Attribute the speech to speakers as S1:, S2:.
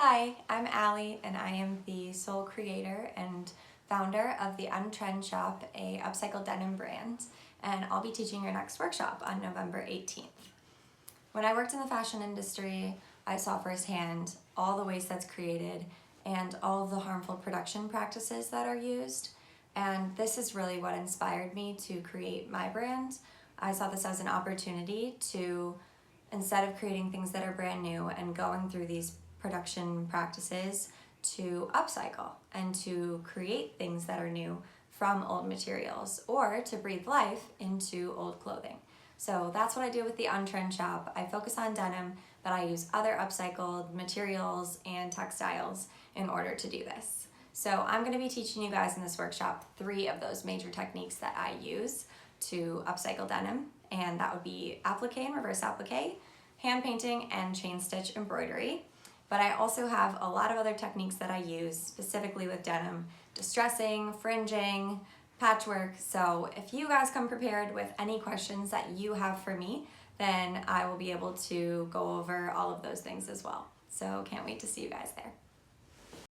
S1: Hi, I'm Aly and I am the sole creator and founder of the Untrend Shop, a upcycled denim brand, and I'll be teaching your next workshop on November 18th. When I worked in the fashion industry, I saw firsthand all the waste that's created and all of the harmful production practices that are used, and this is really what inspired me to create my brand. I saw this as an opportunity to, instead of creating things that are brand new and going through these production practices, to upcycle and to create things that are new from old materials, or to breathe life into old clothing. So that's what I do with the Untrend Shop. I focus on denim, but I use other upcycled materials and textiles in order to do this. So I'm going to be teaching you guys in this workshop 3 of those major techniques that I use to upcycle denim, and that would be applique and reverse applique, hand painting, and chain stitch embroidery. But I also have a lot of other techniques that I use specifically with denim: distressing, fringing, patchwork. So if you guys come prepared with any questions that you have for me, then I will be able to go over all of those things as well. So can't wait to see you guys there.